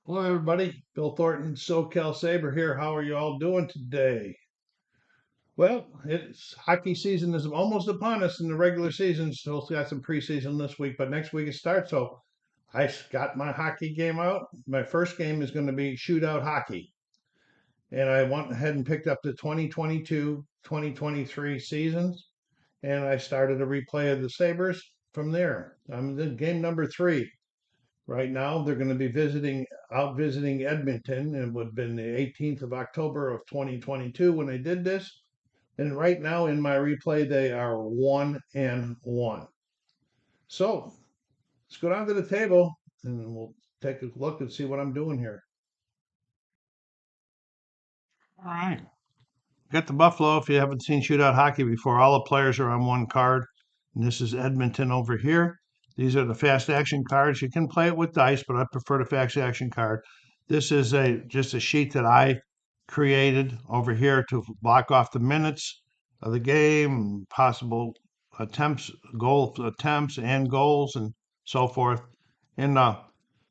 Hello, everybody. Bill Thornton, SoCal Sabre here. How are you all doing today? Well, it's hockey season is almost upon us in the regular season. Still got some preseason this week, but next week it starts. So got my hockey game out. My first game is going to be shootout hockey. And I went ahead and picked up the 2022-2023 seasons. And I started a replay of the Sabres from there. I'm in game number 3. Right now, they're going to be visiting Edmonton. It would have been the 18th of October of 2022 when they did this. And right now in my replay, they are 1-1. So let's go down to the table and we'll take a look and see what I'm doing here. All right. Got the Buffalo. If you haven't seen shootout hockey before, all the players are on one card. And this is Edmonton over here. These are the fast action cards. You can play it with dice, but I prefer the fast action card. This is just a sheet that I created over here to block off the minutes of the game, possible attempts, goal attempts and goals and so forth. And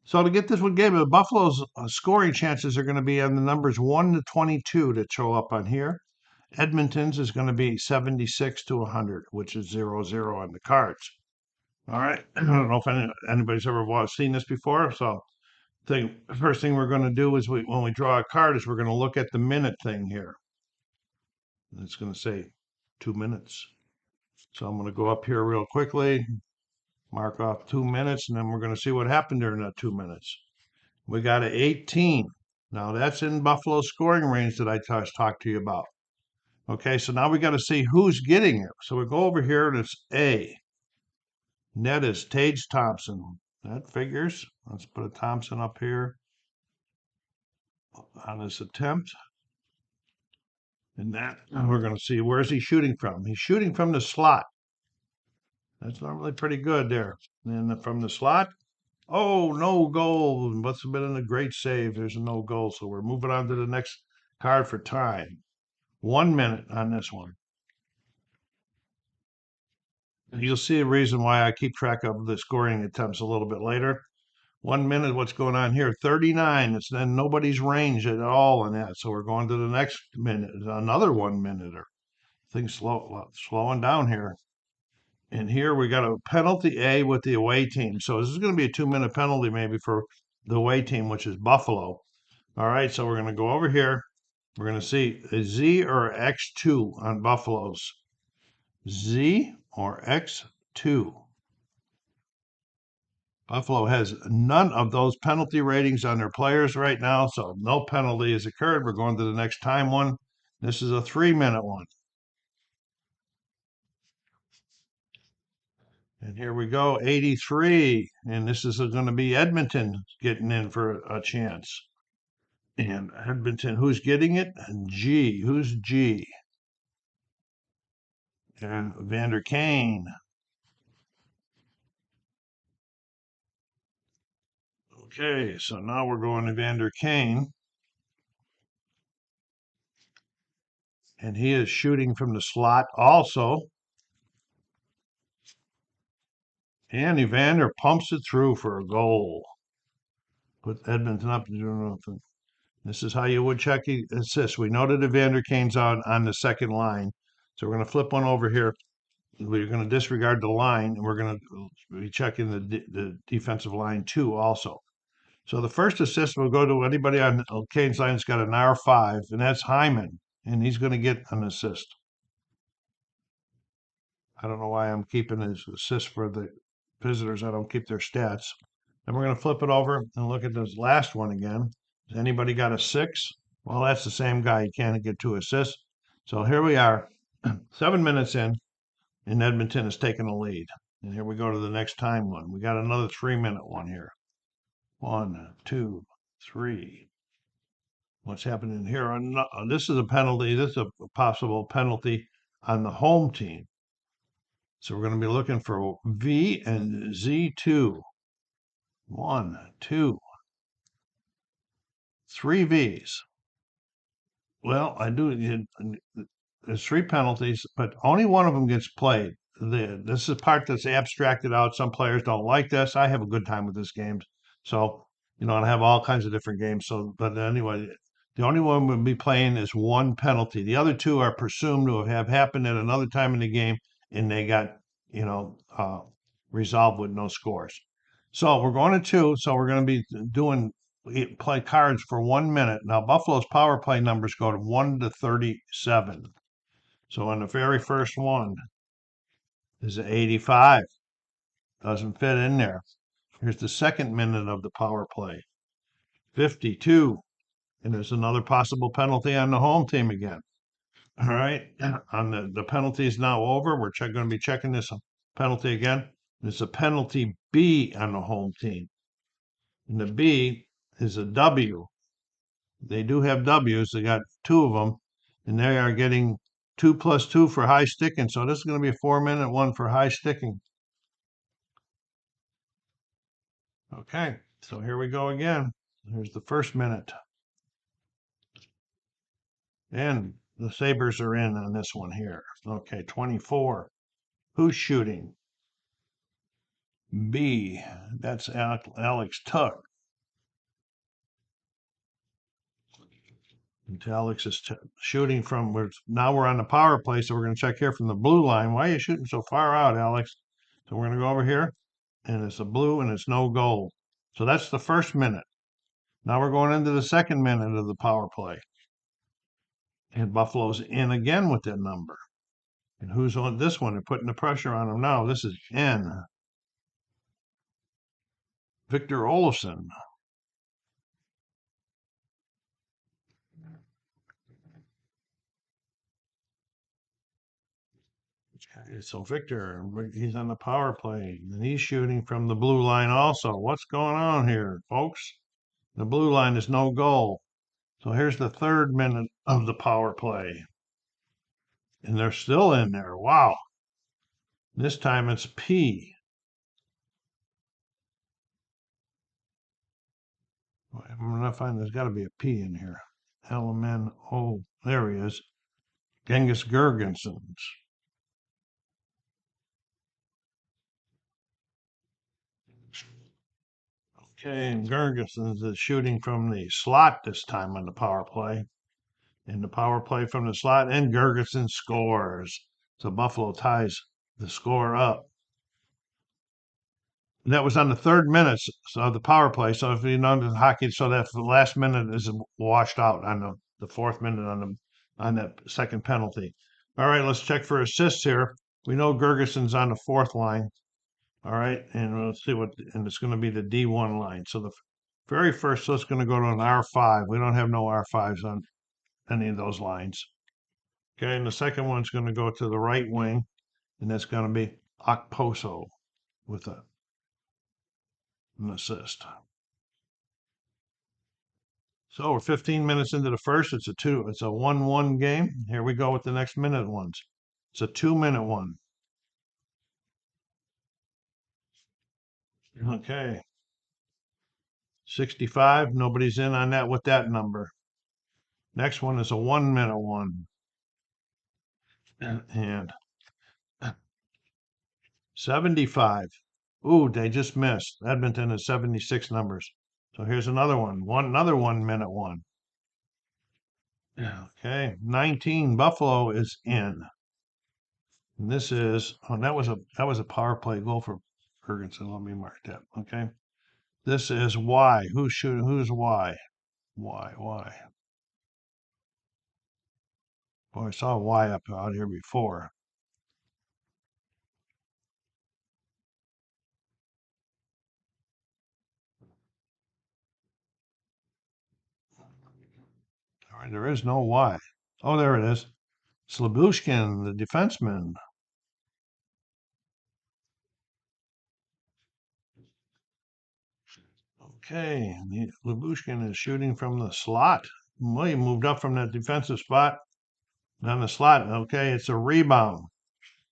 so to get this one game, the Buffalo's scoring chances are going to be on the numbers 1 to 22 that show up on here. Edmonton's is going to be 76 to 100, which is 0-0 on the cards. All right. I don't know if anybody's ever seen this before. So the first thing we're going to do is when we draw a card is we're going to look at the minute thing here. And it's going to say 2 minutes. So I'm going to go up here real quickly, mark off 2 minutes, and then we're going to see what happened during that 2 minutes. We got an 18. Now that's in Buffalo's scoring range that I talked to you about. Okay, so now we got to see who's getting it. So we go over here and it's A. Net is Tage Thompson. That figures. Let's put a Thompson up here on this attempt. And that we're going to see where's he shooting from. He's shooting from the slot. That's normally pretty good there. And then from the slot, oh, no goal. Must have been a great save. There's a no goal. So we're moving on to the next card for time. 1 minute on this one. You'll see a reason why I keep track of the scoring attempts a little bit later. 1 minute, what's going on here? 39. It's then nobody's range at all in that. So we're going to the next minute, another 1 minute or things slowing down here. And here we got a penalty A with the away team. So this is going to be a 2 minute penalty maybe for the away team, which is Buffalo. All right, so we're going to go over here. We're going to see a Z or X2 on Buffalo's. Z or X2. Buffalo has none of those penalty ratings on their players right now, so no penalty has occurred. We're going to the next time one. This is a 3 minute one. And here we go, 83. And this is going to be Edmonton getting in for a chance. And Edmonton, who's getting it? G. Who's G? And Vander Kane. Okay, so now we're going to Vander Kane. And he is shooting from the slot also. And Evander pumps it through for a goal. Put Edmonton up to do nothing. This is how you would check assists. We know that Evander Kane's on the second line. So we're going to flip one over here. We're going to disregard the line, and we're going to be checking the defensive line too also. So the first assist will go to anybody on Kane's line that's got an R5, and that's Hyman, and he's going to get an assist. I don't know why I'm keeping his assist for the visitors. I don't keep their stats. Then we're going to flip it over and look at this last one again. Has anybody got a 6? Well, that's the same guy. He can't get 2 assists. So here we are, 7 minutes in, and Edmonton is taking the lead. And here we go to the next time one. We got another 3 minute one here. 1, 2, 3. What's happening here? This is a penalty. This is a possible penalty on the home team. So we're going to be looking for V and Z2. 1, 2, 3 Vs. Well, I do. There's 3 penalties, but only one of them gets played. This is the part that's abstracted out. Some players don't like this. I have a good time with this game. So and have all kinds of different games. So, but anyway, the only one we'll be playing is one penalty. The other two are presumed to have happened at another time in the game, and they got, you know, uh, resolved with no scores. So we're going to two. So we're going to be doing play cards for 1 minute. Now Buffalo's power play numbers go to 1 to 37. So on the very first one is 85. Doesn't fit in there. Here's the second minute of the power play. 52. And there's another possible penalty on the home team again. All right. On the penalty is now over. We're going to be checking this penalty again. There's a penalty B on the home team. And the B is a W. They do have W's. They got two of them. And they are getting 2+2 for high sticking. So this is going to be a 4-minute one for high sticking. Okay. So here we go again. Here's the first minute. And the Sabres are in on this one here. Okay, 24. Who's shooting? B. That's Alex Tuck. And Alex is shooting from, now we're on the power play, so we're going to check here from the blue line. Why are you shooting so far out, Alex? So we're going to go over here, and it's a blue, and it's no goal. So that's the first minute. Now we're going into the second minute of the power play. And Buffalo's in again with that number. And who's on this one? They're putting the pressure on him now. This is N. Victor Olofsson. So Victor, he's on the power play, and he's shooting from the blue line also. What's going on here, folks? The blue line is no goal. So here's the third minute of the power play. And they're still in there. Wow. This time it's P. I'm going to find there's got to be a P in here. LMNO. There he is. Genghis Gergensons. Okay, and Gergensons is shooting from the slot this time on the power play. In the power play from the slot, and Gergensen scores. So Buffalo ties the score up. And that was on the third minute of the power play. So if you know the hockey, so that the last minute is washed out on the fourth minute on that second penalty. All right, let's check for assists here. We know Gergensen's on the fourth line. All right, and let's see and it's going to be the D1 line. So the very first, so it's going to go to an R5. We don't have no R5s on any of those lines. Okay, and the second one's going to go to the right wing, and that's going to be Okposo with an assist. So we're 15 minutes into the first. It's a 1-1 game. Here we go with the next minute ones. It's a 2-minute one. Okay. 65. Nobody's in on that with that number. Next one is a 1-minute one. And 75. Ooh, they just missed. Edmonton is 76 numbers. So here's another one. Another 1-minute one. Okay. 19. Buffalo is in. And this is that was a power play goal for Ferguson. Let me mark that. Okay. This is Y. Who's Y? Y. Boy, I saw Y up out here before. All right, there is no Y. Oh, there it is. Slabushkin, the defenseman. Okay, Labushkin is shooting from the slot. Well, he moved up from that defensive spot down the slot. Okay, it's a rebound.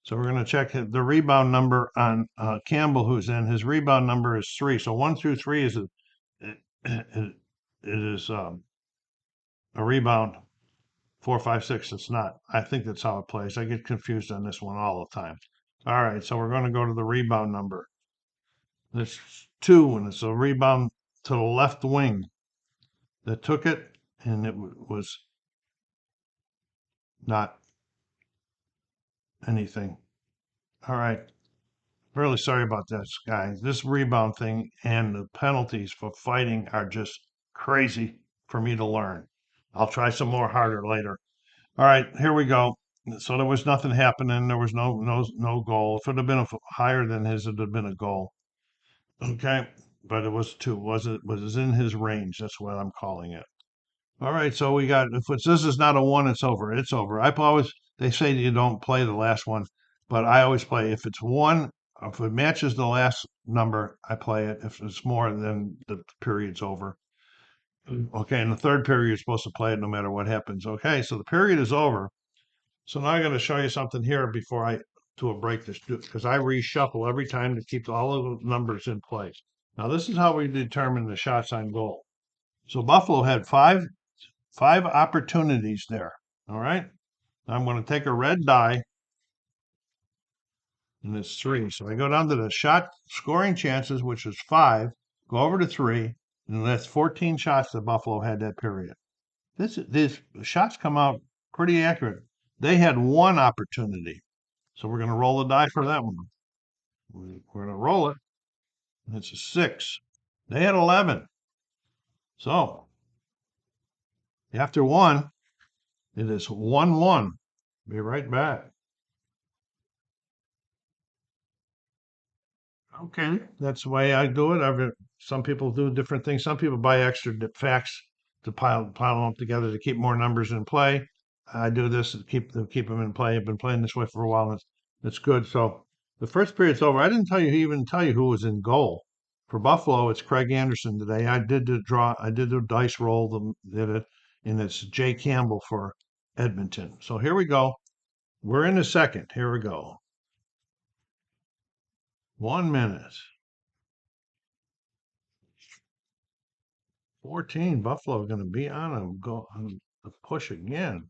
So we're going to check the rebound number on Campbell, who's in. His rebound number is 3. So 1 through 3 is it is a rebound. 4, 5, 6. It's not. I think that's how it plays. I get confused on this one all the time. All right, so we're going to go to the rebound number. There's 2, and it's a rebound to the left wing that took it, and it was not anything. All right. Really sorry about that, guys. This rebound thing and the penalties for fighting are just crazy for me to learn. I'll try some more harder later. All right, here we go. So there was nothing happening. There was no goal. If it had been higher than his, it'd have been a goal. Okay, but it was two. Was in his range? That's what I'm calling it. All right, so we got if it's this is not a one, it's over. It's over. I always they say you don't play the last one, but I always play if it's one, if it matches the last number, I play it. If it's more, then the period's over. Okay, in the third period, you're supposed to play it no matter what happens. Okay, so the period is over. So now I'm going to show you something here before I do a break this because I reshuffle every time to keep all of the numbers in place. Now this is how we determine the shots on goal. So Buffalo had five opportunities there. All right. I'm going to take a red die, and it's three. So I go down to the shot scoring chances, which is five, go over to three, and that's 14 shots that Buffalo had that period. These shots come out pretty accurate. They had one opportunity. So we're going to roll the die for that one. We're going to roll it. And it's a 6. They had 11. So after one, it is 1-1. Be right back. Okay, that's the way I do it. Some people do different things. Some people buy extra facts to pile them up together to keep more numbers in play. I do this to keep them in play. I've been playing this way for a while, and it's good. So the first period's over. I didn't even tell you who was in goal. For Buffalo, it's Craig Anderson today. I did the draw. I did the dice roll. Did it, and it's Jay Campbell for Edmonton. So here we go. We're in the second. Here we go. 1 minute. 14. Buffalo going to be on a go on the push again.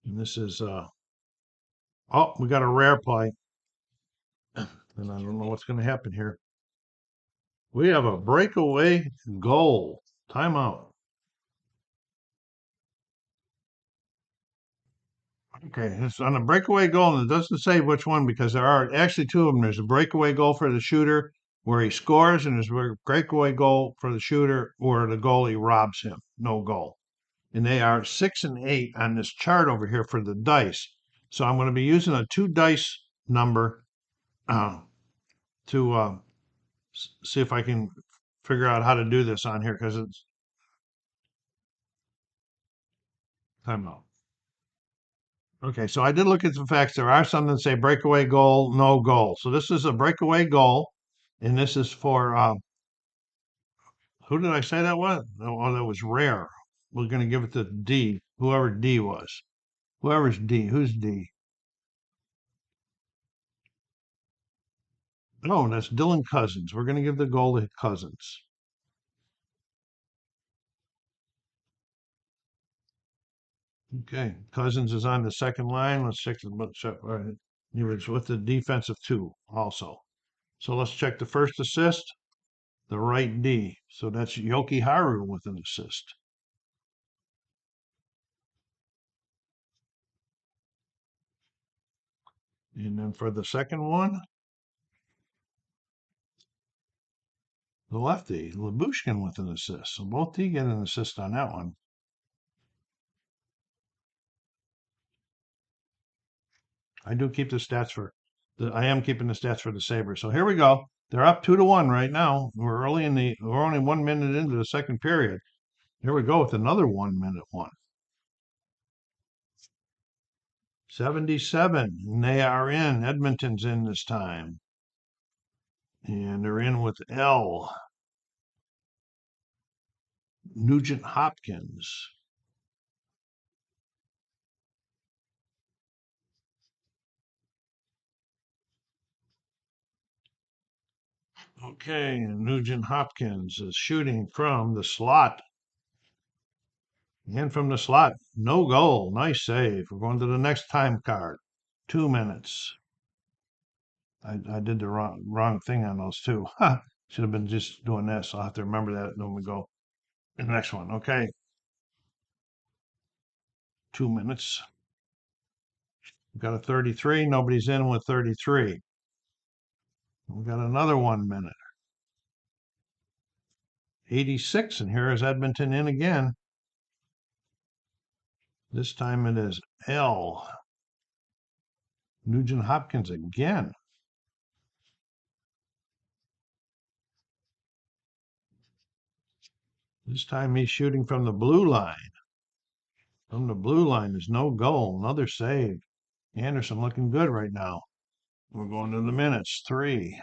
And this is oh, we got a rare play. And I don't know what's going to happen here. We have a breakaway goal. Timeout. Okay, it's on a breakaway goal, and it doesn't say which one because there are actually two of them. There's a breakaway goal for the shooter where he scores, and there's a breakaway goal for the shooter where the goalie robs him. No goal. And they are 6 and 8 on this chart over here for the dice. So I'm going to be using a 2 dice number to see if I can figure out how to do this on here because it's timeout. Okay, so I did look at the facts. There are some that say breakaway goal, no goal. So this is a breakaway goal, and this is for who did I say that was? Oh, that was rare. We're going to give it to D, whoever D was. Whoever's D. Who's D? No, that's Dylan Cousins. We're going to give the goal to Cousins. Okay, Cousins is on the second line. Let's check he was with the defensive two also. So let's check the first assist, the right D. So that's Yoki Haru with an assist. And then for the second one, the lefty, Labushkin with an assist. So both D get an assist on that one. I do keep the stats I am keeping the stats for the Sabres. So here we go. They're up 2-1 right now. We're only 1 minute into the second period. Here we go with another 1 minute one. 77. And they are in. Edmonton's in this time. And they're in with L. Nugent Hopkins. Okay, Nugent Hopkins is shooting from the slot. And from the slot, no goal. Nice save. We're going to the next time card. 2 minutes. I did the wrong thing on those two. Should have been just doing this. I'll have to remember that when we go to the next one. Okay. 2 minutes. We've got a 33. Nobody's in with 33. We've got another 1 minute. 86, and here is Edmonton in again. This time it is L. Nugent Hopkins again. This time he's shooting from the blue line. From the blue line is no goal. Another save. Anderson looking good right now. We're going to the minutes. 3.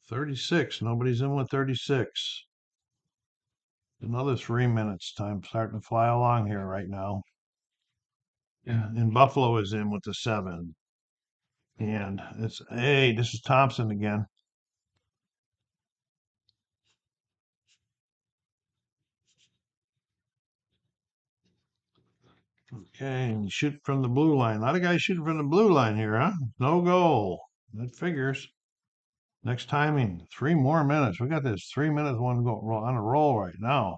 36. Nobody's in with 36. Another 3 minutes. Time starting to fly along here right now. Yeah. And Buffalo is in with the 7. And it's, hey, this is Thompson again. Okay, and shoot from the blue line. A lot of guys shooting from the blue line here, huh? No goal. That figures. Next timing, 3 more minutes. We got this 3 minutes one go on a roll right now.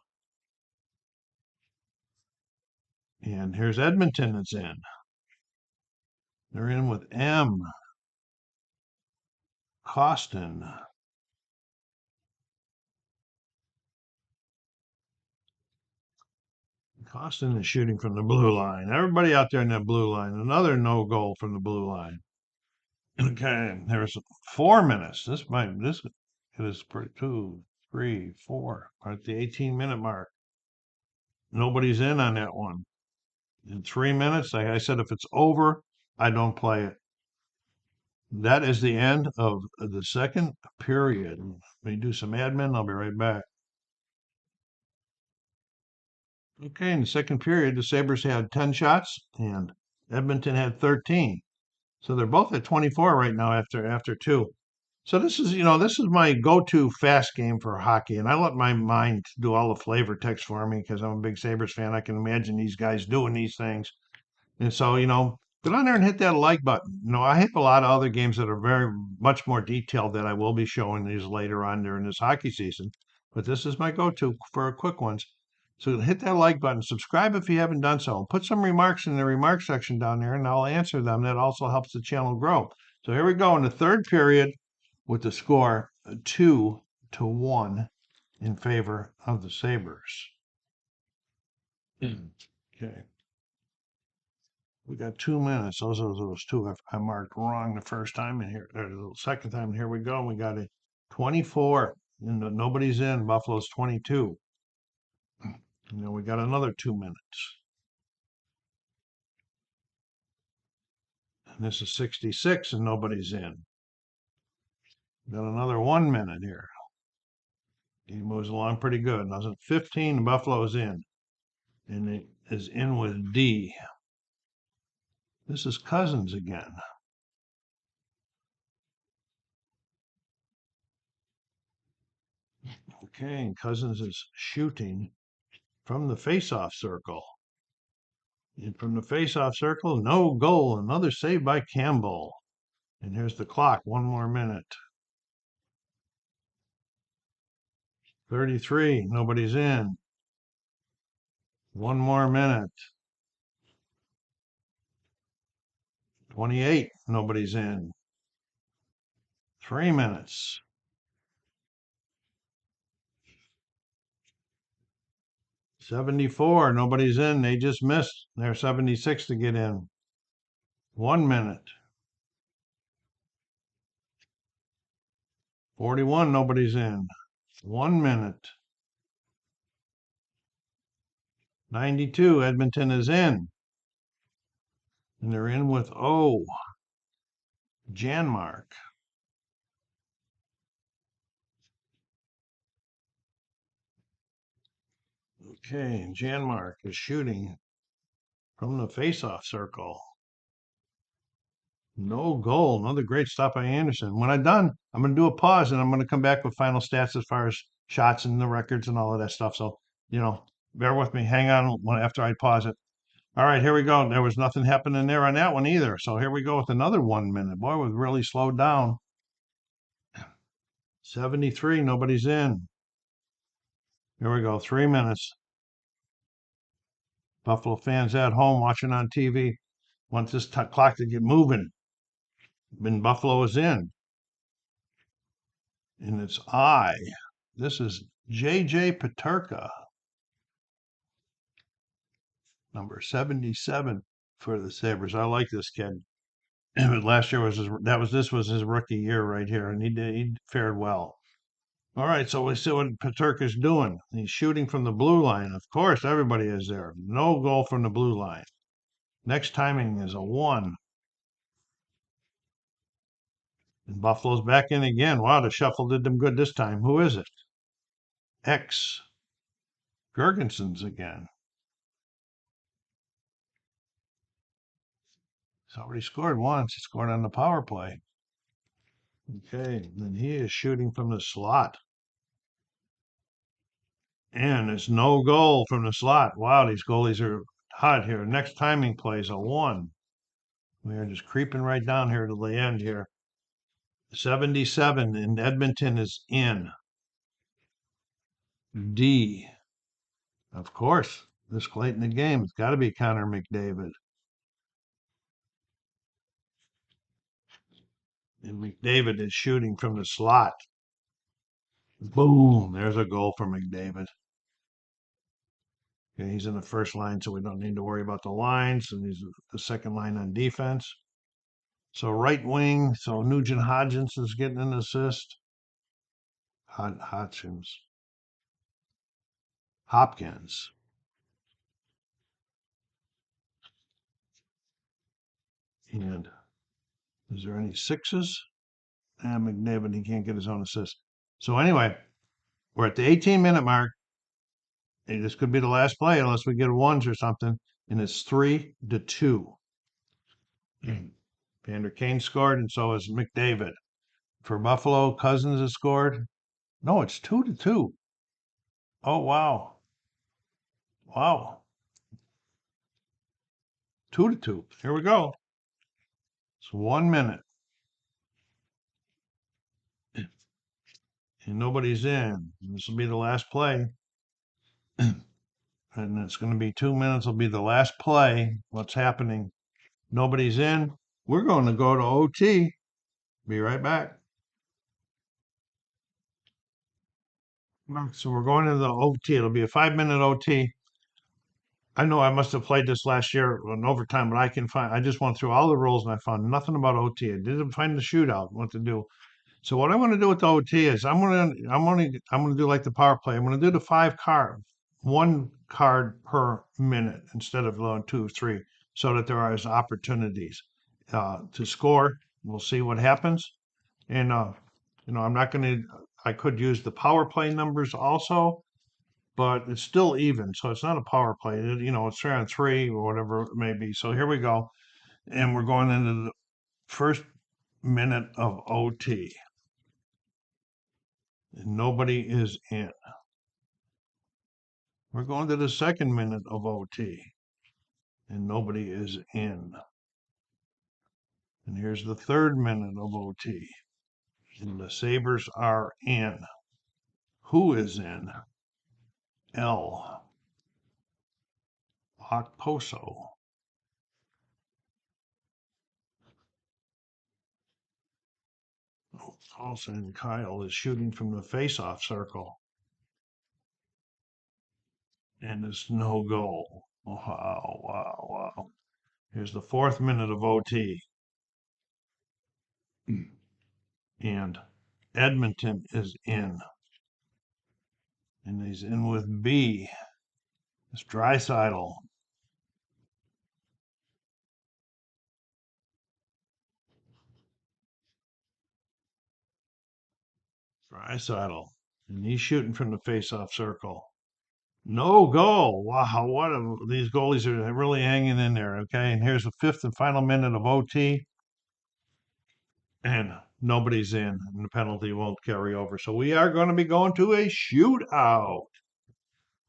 And here's Edmonton that's in. They're in with M. Costin. Costin is shooting from the blue line. Everybody out there in that blue line. Another no goal from the blue line. Okay, there's 4 minutes. This is 2, 3, 4. We're at the 18-minute mark. Nobody's in on that one. In 3 minutes, like I said, if it's over, I don't play it. That is the end of the second period. Let me do some admin. I'll be right back. Okay, in the second period, the Sabres had 10 shots and Edmonton had 13. So they're both at 24 right now after 2. So this is my go-to fast game for hockey, and I let my mind do all the flavor text for me because I'm a big Sabres fan. I can imagine these guys doing these things. And so, get on there and hit that like button. I have a lot of other games that are very much more detailed that I will be showing these later on during this hockey season. But this is my go-to for quick ones. So hit that like button, subscribe if you haven't done so, and put some remarks in the remarks section down there, and I'll answer them. That also helps the channel grow. So here we go in the third period with the score 2-1 in favor of the Sabres. Okay. We got 2 minutes. Those 2 I marked wrong the first time in here. The second time. Here we go. We got a 24. And nobody's in. Buffalo's 22. And then we got another 2 minutes. And this is 66 and nobody's in. Got another 1 minute here. He moves along pretty good. Now it's 15. Buffalo's in. And it is in with D. This is Cousins again. Okay, and Cousins is shooting from the face-off circle. And from the face-off circle, no goal. Another save by Campbell. And here's the clock. 1 more minute. 33. Nobody's in. 1 more minute. 28. Nobody's in. 3 minutes. 74. Nobody's in. They just missed. They're 76 to get in. 1 minute. 41. Nobody's in. 1 minute. 92. Edmonton is in. And they're in with O. Janmark. Okay, and Janmark is shooting from the face-off circle. No goal. Another great stop by Anderson. When I'm done, I'm going to do a pause and I'm going to come back with final stats as far as shots and the records and all of that stuff. So, bear with me. Hang on after I pause it. All right, here we go. There was nothing happening there on that one either. So here we go with another 1 minute. Boy, we've really slowed down. 73, nobody's in. Here we go, 3 minutes. Buffalo fans at home watching on TV want this clock to get moving. And Buffalo is in. And it's I. This is J.J. Peterka, number 77 for the Sabres. I like this kid. Last year was this was his rookie year right here, and he fared well. All right, so we see what Peterka's doing. He's shooting from the blue line. Of course, everybody is there. No goal from the blue line. Next timing is a 1. And Buffalo's back in again. Wow, the shuffle did them good this time. Who is it? X. Gergenson's again. He's already scored once. He scored on the power play. Okay, then he is shooting from the slot. And it's no goal from the slot. Wow, these goalies are hot here. Next timing plays a 1. We are just creeping right down here to the end here. 77, and Edmonton is in. D. Of course, this late in the game, it's got to be Connor McDavid. And McDavid is shooting from the slot. Boom, there's a goal for McDavid. Okay, he's in the first line, so we don't need to worry about the lines, and he's the second line on defense. So right wing, so Nugent Hodgins is getting an assist. Hopkins. And is there any 6s? And McDavid, he can't get his own assist. So anyway, we're at the 18-minute mark. Hey, this could be the last play unless we get 1s or something. And it's 3-2. Vander Kane scored, and so has McDavid. For Buffalo, Cousins has scored. No, it's 2-2. Oh, wow. Wow. 2-2. Here we go. It's 1 minute. And nobody's in. This will be the last play. And it's going to be 2 minutes. Will be the last play. What's happening? Nobody's in. We're going to go to OT. Be right back. So we're going to the OT. It'll be a 5-minute OT. I know I must have played this last year in overtime, but I just went through all the rules and I found nothing about OT. I didn't find the shootout, what to do. So what I want to do with the OT is I'm gonna do like the power play. I'm gonna do the 1 card per minute instead of 2, 3, so that there are opportunities to score. We'll see what happens. And I'm not gonna. I could use the power play numbers also, but it's still even, so it's not a power play. It's 3-on-3 or whatever it may be. So here we go, and we're going into the first minute of OT. And nobody is in. We're going to the second minute of OT, and nobody is in. And here's the third minute of OT, and the Sabres are in. Who is in? L. Okposo. Paulson Kyle is shooting from the face-off circle. And it's no goal. Wow, wow, wow. Here's the fourth minute of OT. And Edmonton is in. And he's in with B. It's Draisaitl. Draisaitl. And he's shooting from the face-off circle. No goal. Wow, these goalies are really hanging in there. Okay, and here's the fifth and final minute of OT. And nobody's in, and the penalty won't carry over. So we are going to be going to a shootout.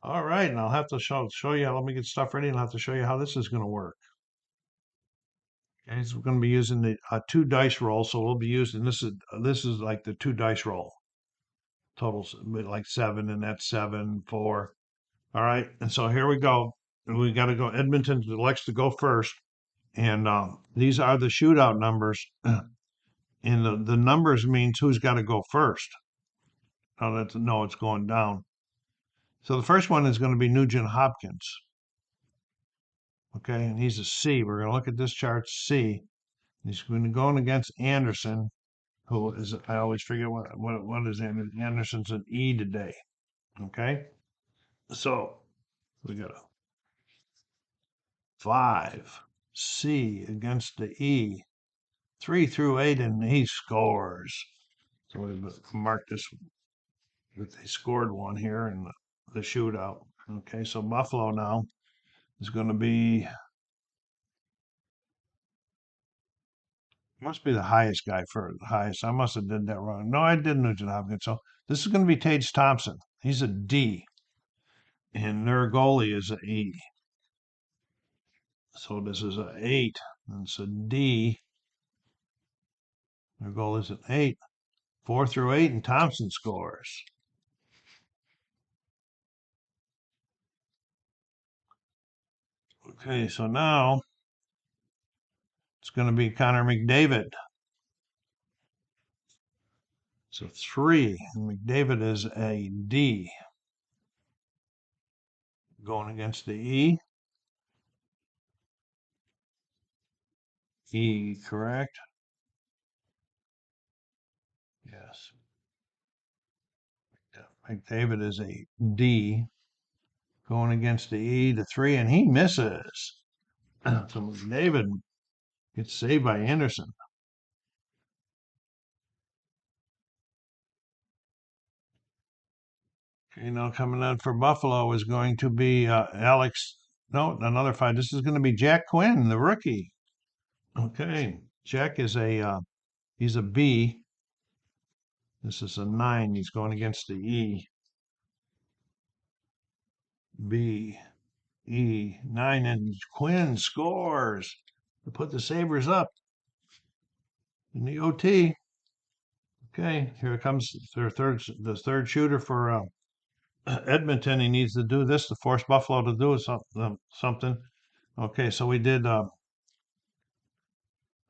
All right, and I'll have to show you. Let me get stuff ready, and I'll have to show you how this is going to work. Okay, so we're going to be using the two dice roll. So we'll be using this is like the two dice roll. Totals like 7, and that's 7, 4. All right, and so here we go. And we got to go. Edmonton likes to go first, and these are the shootout numbers. And the numbers means who's got to go first. No, it's going down. So the first one is going to be Nugent Hopkins. Okay, and he's a C. We're going to look at this chart C. He's going to go against Anderson, who is, I always forget what is Anderson. Anderson's an E today. Okay, so we got a 5 C against the E, 3 through 8, and he scores. So we mark this that they scored one here in the shootout. Okay, so Buffalo now is going to be, must be the highest guy for the highest. I must have did that wrong. No, I did Nugent Hopkins. So this is going to be Tage Thompson. He's a D, and their goalie is an E. So this is an 8, and it's a D. Their goal is an 8. 4 through 8, and Thompson scores. Okay, so now it's going to be Connor McDavid. So 3, and McDavid is a D. Going against the E. E, correct? Yes. McDavid is a D. Going against the E to 3, and he misses. So McDavid gets saved by Anderson. Okay, now coming out for Buffalo is going to be Alex. No, another 5. This is going to be Jack Quinn, the rookie. Okay, Jack is he's a B. This is a 9. He's going against the E. B, E, 9, and Quinn scores to put the Sabres up in the OT. Okay, here comes the third shooter for Edmonton. He needs to do this to force Buffalo to do something. Okay, so we did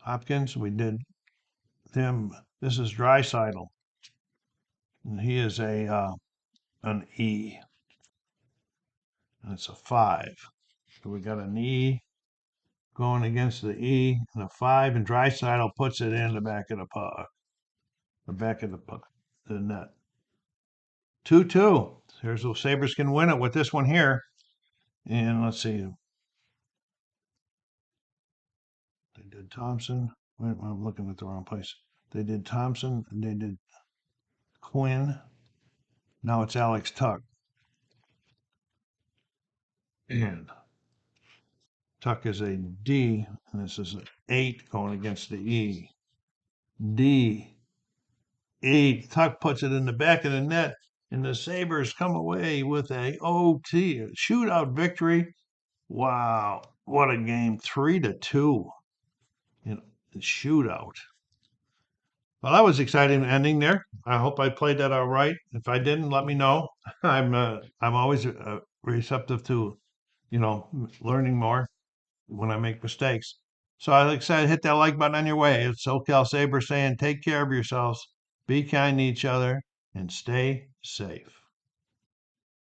Hopkins. We did them. This is Draisaitl, and he is an E, and it's a 5. So we got an E going against the E and a 5, and Draisaitl puts it in the back of the puck, the net. 2-2. Here's the Sabres can win it with this one here. And let's see. They did Thompson. Wait, I'm looking at the wrong place. They did Thompson and they did Quinn. Now it's Alex Tuck. And Tuck is a D, and this is an 8 going against the E. D, 8. Tuck puts it in the back of the net, and the Sabres come away with a OT, a shootout victory. Wow, what a game. 3-2 in the shootout. Well, that was exciting ending there. I hope I played that all right. If I didn't, let me know. I'm always receptive to, learning more when I make mistakes. So like I said, hit that like button on your way. It's SoCal Saber saying take care of yourselves, be kind to each other, and stay safe.